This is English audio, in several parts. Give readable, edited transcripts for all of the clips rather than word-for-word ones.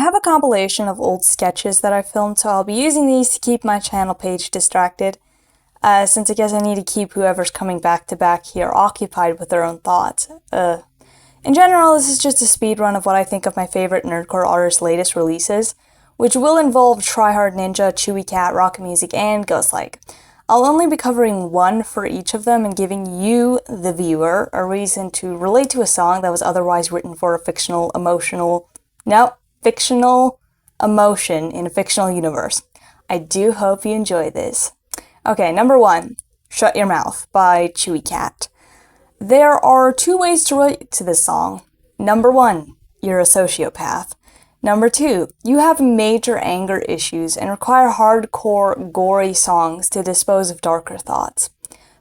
have a compilation of old sketches that I filmed, so I'll be using these to keep my channel page distracted, since I guess I need to keep whoever's coming back to back here occupied with their own thoughts. In general, this is just a speedrun of what I think of my favorite Nerdcore artists' latest releases, which will involve Tryhard Ninja, Chewy Cat, Rocket Music, and Ghostlike. I'll only be covering one for each of them and giving you, the viewer, a reason to relate to a song that was otherwise written for a fictional emotion in a fictional universe. I do hope you enjoy this. Okay, number 1, Shut Your Mouth by Chewy Cat. There are 2 ways to relate to this song. Number 1, you're a sociopath. Number 2, you have major anger issues and require hardcore, gory songs to dispose of darker thoughts.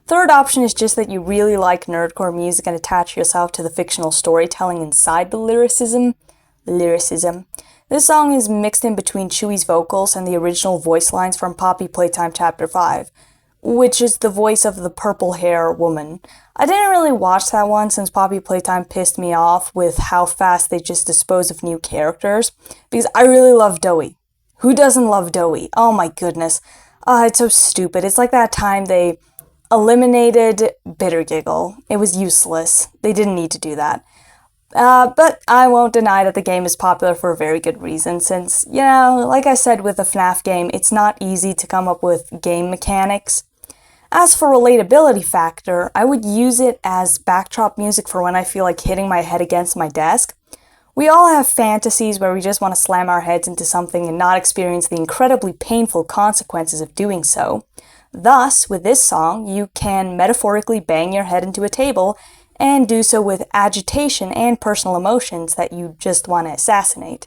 Third option is just that you really like nerdcore music and attach yourself to the fictional storytelling inside the lyricism. This song is mixed in between Chewy's vocals and the original voice lines from Poppy Playtime Chapter 5, which is the voice of the purple hair woman. I didn't really watch that one since Poppy Playtime pissed me off with how fast they just dispose of new characters, because I really love Doey. Who doesn't love Doey? Oh my goodness. It's so stupid. It's like that time they eliminated Bitter Giggle. It was useless. They didn't need to do that. But I won't deny that the game is popular for a very good reason, since, like I said with the FNAF game, it's not easy to come up with game mechanics. As for relatability factor, I would use it as backdrop music for when I feel like hitting my head against my desk. We all have fantasies where we just want to slam our heads into something and not experience the incredibly painful consequences of doing so. Thus, with this song, you can metaphorically bang your head into a table and do so with agitation and personal emotions that you just want to assassinate.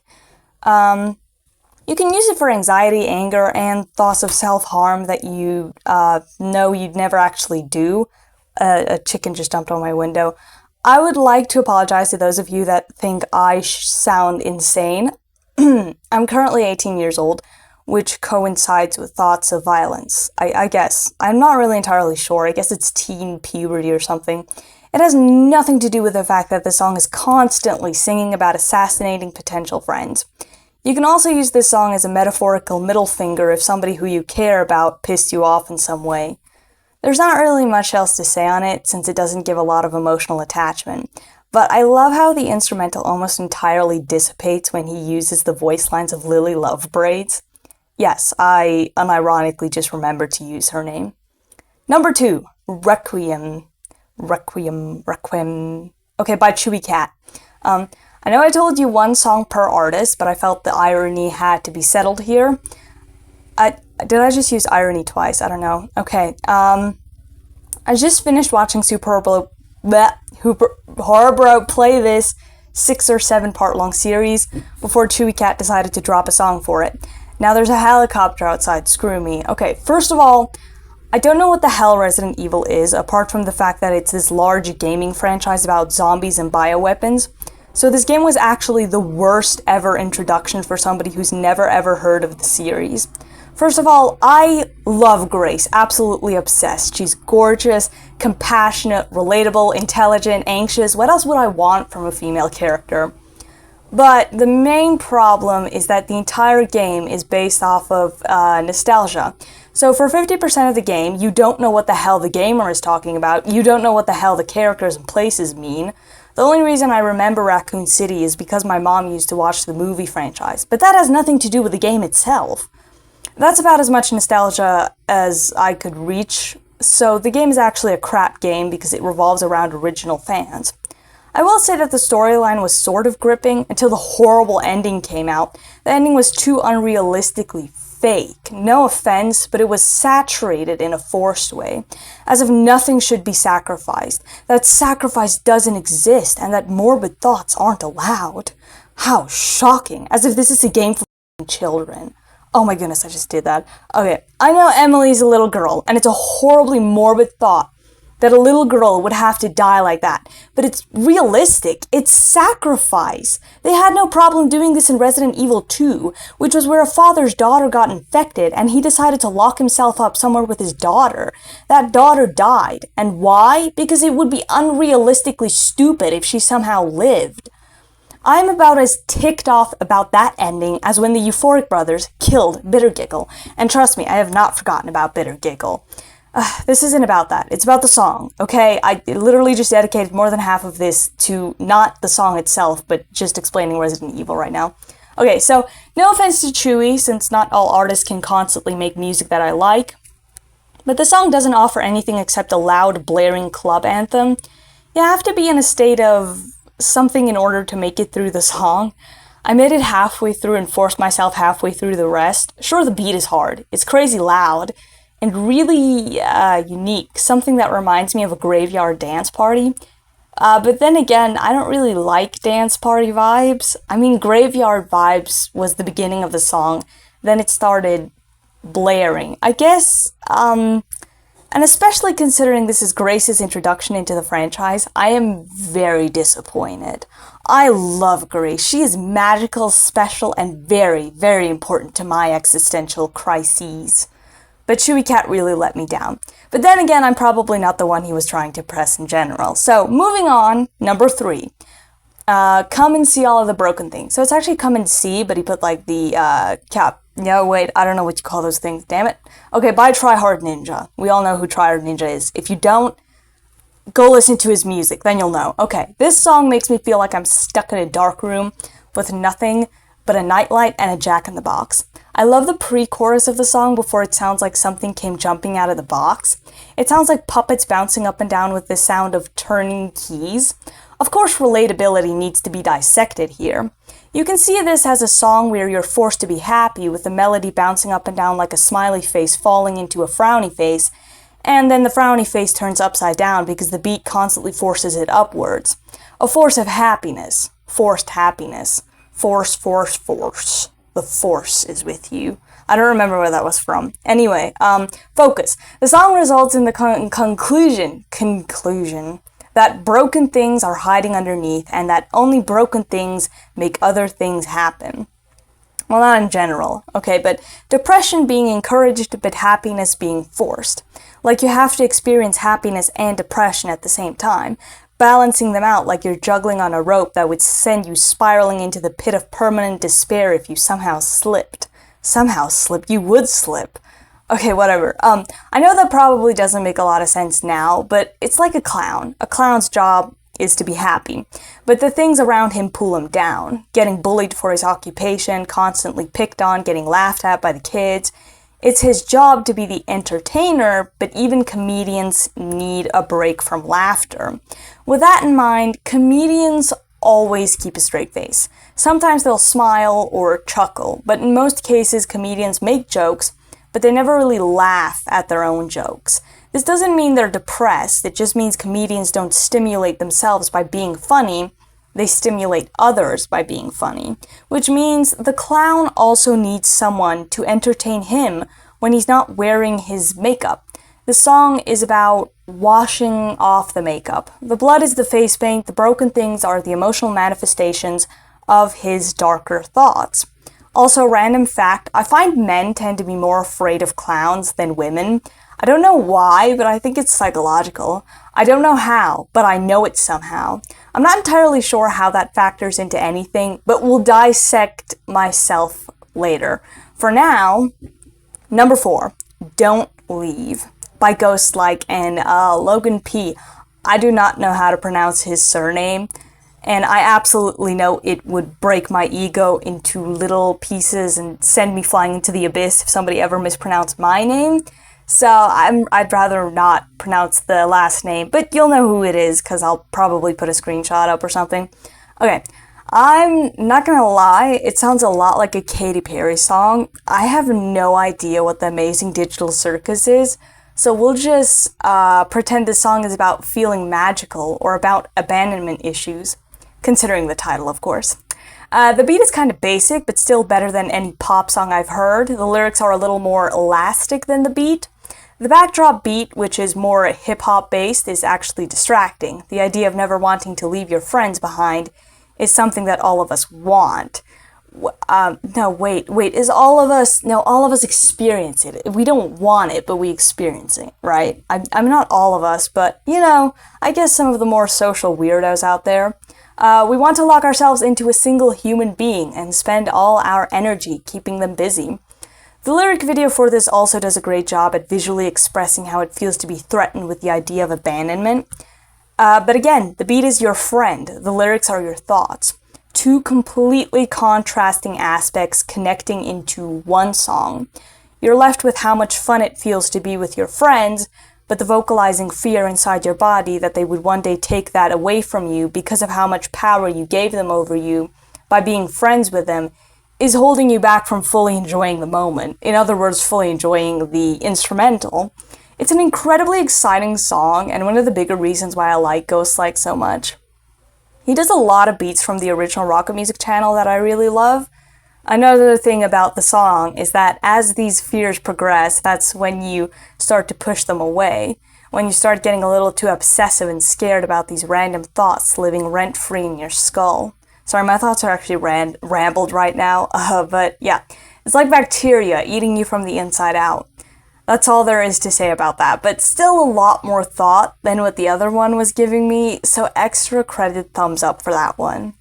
You can use it for anxiety, anger, and thoughts of self-harm that you know you'd never actually do. A chicken just jumped on my window. I would like to apologize to those of you that think I sound insane. I'm currently 18 years old, which coincides with thoughts of violence. I guess. I'm not really entirely sure. I guess it's teen puberty or something. It has nothing to do with the fact that the song is constantly singing about assassinating potential friends. You can also use this song as a metaphorical middle finger if somebody who you care about pissed you off in some way. There's not really much else to say on it, since it doesn't give a lot of emotional attachment, but I love how the instrumental almost entirely dissipates when he uses the voice lines of Lily Love Braids. Yes, I unironically just remembered to use her name. Number 2, Requiem. Okay, by Chewy Cat. I know I told you 1 song per artist, but I felt the irony had to be settled here. Did I just use irony twice? I don't know. Okay, I just finished watching Horror Bro play this 6 or 7 part long series before Chewy Cat decided to drop a song for it. Now there's a helicopter outside, screw me. Okay, first of all, I don't know what the hell Resident Evil is, apart from the fact that it's this large gaming franchise about zombies and bioweapons. So this game was actually the worst ever introduction for somebody who's never ever heard of the series. First of all, I love Grace, absolutely obsessed. She's gorgeous, compassionate, relatable, intelligent, anxious. What else would I want from a female character? But the main problem is that the entire game is based off of nostalgia. So for 50% of the game, you don't know what the hell the gamer is talking about, you don't know what the hell the characters and places mean. The only reason I remember Raccoon City is because my mom used to watch the movie franchise, but that has nothing to do with the game itself. That's about as much nostalgia as I could reach, so the game is actually a crap game because it revolves around original fans. I will say that the storyline was sort of gripping until the horrible ending came out. The ending was too unrealistically fake. No offense, but it was saturated in a forced way, as if nothing should be sacrificed, that sacrifice doesn't exist, and that morbid thoughts aren't allowed. How shocking, as if this is a game for children. Oh my goodness, I just did that. Okay, I know Emily's a little girl, and it's a horribly morbid thought that a little girl would have to die like that. But it's realistic. It's sacrifice. They had no problem doing this in Resident Evil 2, which was where a father's daughter got infected, and he decided to lock himself up somewhere with his daughter. That daughter died. And why? Because it would be unrealistically stupid if she somehow lived. I'm about as ticked off about that ending as when the Euphoric brothers killed Bitter Giggle. And trust me, I have not forgotten about Bitter Giggle. This isn't about that. It's about the song, okay? I literally just dedicated more than half of this to not the song itself, but just explaining Resident Evil right now. Okay, so no offense to Chewy, since not all artists can constantly make music that I like, but the song doesn't offer anything except a loud, blaring club anthem. You have to be in a state of something in order to make it through the song. I made it halfway through and forced myself halfway through the rest. Sure, the beat is hard. It's crazy loud and really unique, something that reminds me of a graveyard dance party. But then again, I don't really like dance party vibes. I mean, graveyard vibes was the beginning of the song, then it started blaring. I guess, and especially considering this is Grace's introduction into the franchise, I am very disappointed. I love Grace. She is magical, special, and very, very important to my existential crises. But Chewy Cat really let me down. But then again, I'm probably not the one he was trying to press in general. So, moving on, number 3. Come and see all of the broken things. So it's actually come and see, but he put like the cap. No, wait, I don't know what you call those things, damn it. Okay, by Tryhard Ninja. We all know who Tryhard Ninja is. If you don't, go listen to his music, then you'll know. Okay, this song makes me feel like I'm stuck in a dark room with nothing but a nightlight and a jack-in-the-box. I love the pre-chorus of the song before it sounds like something came jumping out of the box. It sounds like puppets bouncing up and down with the sound of turning keys. Of course, relatability needs to be dissected here. You can see this as a song where you're forced to be happy with the melody bouncing up and down like a smiley face falling into a frowny face, and then the frowny face turns upside down because the beat constantly forces it upwards. A force of happiness. Forced happiness. Force, force, force. The force is with you. I don't remember where that was from. Anyway, focus. The song results in the conclusion that broken things are hiding underneath and that only broken things make other things happen. Well, not in general, okay, but depression being encouraged but happiness being forced. Like you have to experience happiness and depression at the same time, balancing them out like you're juggling on a rope that would send you spiraling into the pit of permanent despair if you somehow slipped. Somehow slipped? You would slip. Okay, whatever. I know that probably doesn't make a lot of sense now, but it's like a clown. A clown's job is to be happy, but the things around him pull him down. Getting bullied for his occupation, constantly picked on, getting laughed at by the kids. It's his job to be the entertainer, but even comedians need a break from laughter. With that in mind, comedians always keep a straight face. Sometimes they'll smile or chuckle, but in most cases comedians make jokes, but they never really laugh at their own jokes. This doesn't mean they're depressed, it just means comedians don't stimulate themselves by being funny, they stimulate others by being funny. Which means the clown also needs someone to entertain him when he's not wearing his makeup. The song is about washing off the makeup. The blood is the face paint, the broken things are the emotional manifestations of his darker thoughts. Also, random fact, I find men tend to be more afraid of clowns than women. I don't know why, but I think it's psychological. I don't know how, but I know it somehow. I'm not entirely sure how that factors into anything, but we'll dissect myself later. For now, number 4, Don't Leave, by Ghostlike and Logan P. I do not know how to pronounce his surname, and I absolutely know it would break my ego into little pieces and send me flying into the abyss if somebody ever mispronounced my name. So I'd rather not pronounce the last name, but you'll know who it is because I'll probably put a screenshot up or something. Okay, I'm not gonna lie, it sounds a lot like a Katy Perry song. I have no idea what the Amazing Digital Circus is, so we'll just pretend this song is about feeling magical or about abandonment issues, considering the title, of course. The beat is kind of basic, but still better than any pop song I've heard. The lyrics are a little more elastic than the beat. The backdrop beat, which is more hip-hop based, is actually distracting. The idea of never wanting to leave your friends behind is something that all of us want. No, wait, is all of us, no, all of us experience it. We don't want it, but we experience it, right? I'm not all of us, but, I guess some of the more social weirdos out there. We want to lock ourselves into a single human being and spend all our energy keeping them busy. The lyric video for this also does a great job at visually expressing how it feels to be threatened with the idea of abandonment. But again, the beat is your friend, the lyrics are your thoughts. Two completely contrasting aspects connecting into one song. You're left with how much fun it feels to be with your friends, but the vocalizing fear inside your body that they would one day take that away from you because of how much power you gave them over you by being friends with them is holding you back from fully enjoying the moment. In other words, fully enjoying the instrumental. It's an incredibly exciting song and one of the bigger reasons why I like Ghost Like so much. He does a lot of beats from the original Rocket Music channel that I really love. Another thing about the song is that as these fears progress, that's when you start to push them away. When you start getting a little too obsessive and scared about these random thoughts living rent-free in your skull. Sorry, my thoughts are actually rambled right now, but yeah. It's like bacteria eating you from the inside out. That's all there is to say about that, but still a lot more thought than what the other one was giving me, so extra credit thumbs up for that one.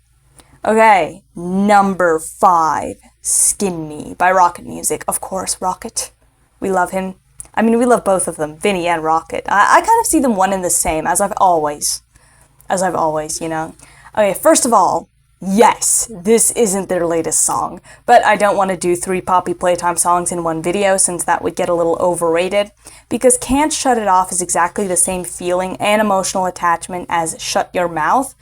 Okay, number 5, Skin Me by Rocket Music. Of course, Rocket. We love him. I mean, we love both of them, Vinny and Rocket. I kind of see them one and the same, as I've always, Okay, first of all, yes, this isn't their latest song, but I don't want to do 3 Poppy Playtime songs in one video since that would get a little overrated, because Can't Shut It Off is exactly the same feeling and emotional attachment as Shut Your Mouth,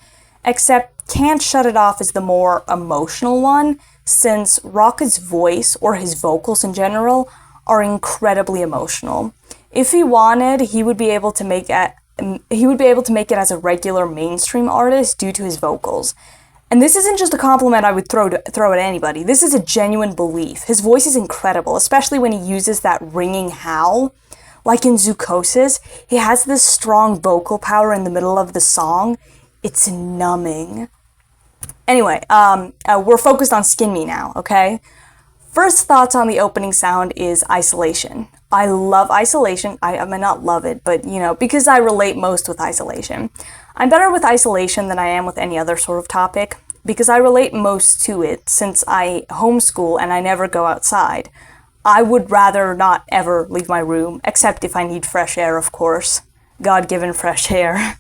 except Can't Shut It Off is the more emotional one, since Rocket's voice, or his vocals in general, are incredibly emotional. If he wanted, he would be able to make it as a regular mainstream artist due to his vocals. And this isn't just a compliment I would throw at anybody. This is a genuine belief. His voice is incredible, especially when he uses that ringing howl. Like in Zoochosis, he has this strong vocal power in the middle of the song. It's numbing. Anyway, we're focused on Skin Me now, okay? First thoughts on the opening sound is isolation. I love isolation. I may not love it, but because I relate most with isolation. I'm better with isolation than I am with any other sort of topic, because I relate most to it since I homeschool and I never go outside. I would rather not ever leave my room, except if I need fresh air, of course. God-given fresh air.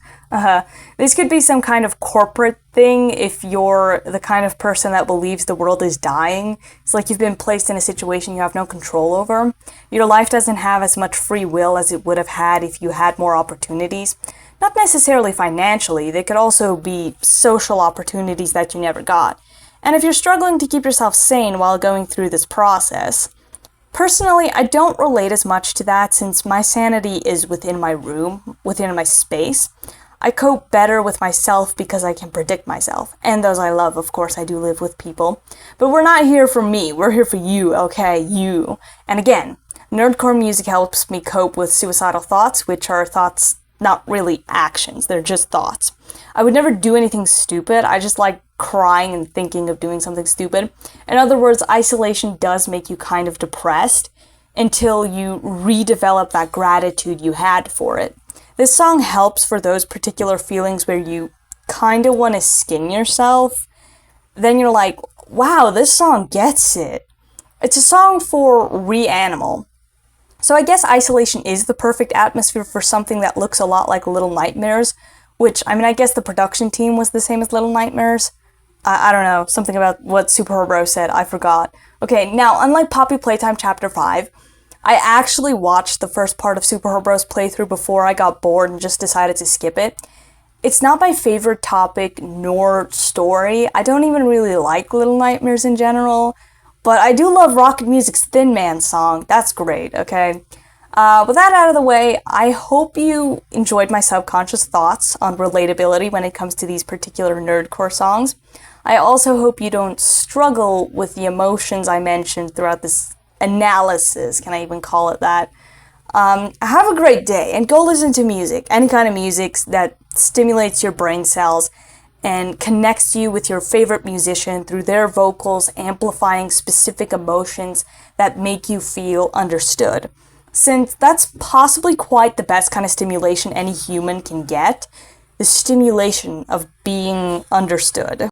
This could be some kind of corporate thing if you're the kind of person that believes the world is dying. It's like you've been placed in a situation you have no control over. Your life doesn't have as much free will as it would have had if you had more opportunities. Not necessarily financially, they could also be social opportunities that you never got. And if you're struggling to keep yourself sane while going through this process, personally, I don't relate as much to that since my sanity is within my room, within my space. I cope better with myself because I can predict myself. And those I love, of course, I do live with people. But we're not here for me, we're here for you, okay? You. And again, nerdcore music helps me cope with suicidal thoughts, which are thoughts, not really actions, they're just thoughts. I would never do anything stupid, I just like crying and thinking of doing something stupid. In other words, isolation does make you kind of depressed until you redevelop that gratitude you had for it. This song helps for those particular feelings where you kind of want to skin yourself. Then you're like, wow, this song gets it. It's a song for Reanimal. So I guess isolation is the perfect atmosphere for something that looks a lot like Little Nightmares, which, I guess the production team was the same as Little Nightmares. I don't know, something about what Super Bro said, I forgot. Okay, now, unlike Poppy Playtime Chapter 5, I actually watched the first part of Super Bro's playthrough before I got bored and just decided to skip it. It's not my favorite topic nor story. I don't even really like Little Nightmares in general, but I do love Rocket Music's Thin Man song. That's great, okay? With that out of the way, I hope you enjoyed my subconscious thoughts on relatability when it comes to these particular nerdcore songs. I also hope you don't struggle with the emotions I mentioned throughout this analysis, can I even call it that? Have a great day, and go listen to music, any kind of music that stimulates your brain cells, and connects you with your favorite musician through their vocals amplifying specific emotions that make you feel understood. Since that's possibly quite the best kind of stimulation any human can get, the stimulation of being understood.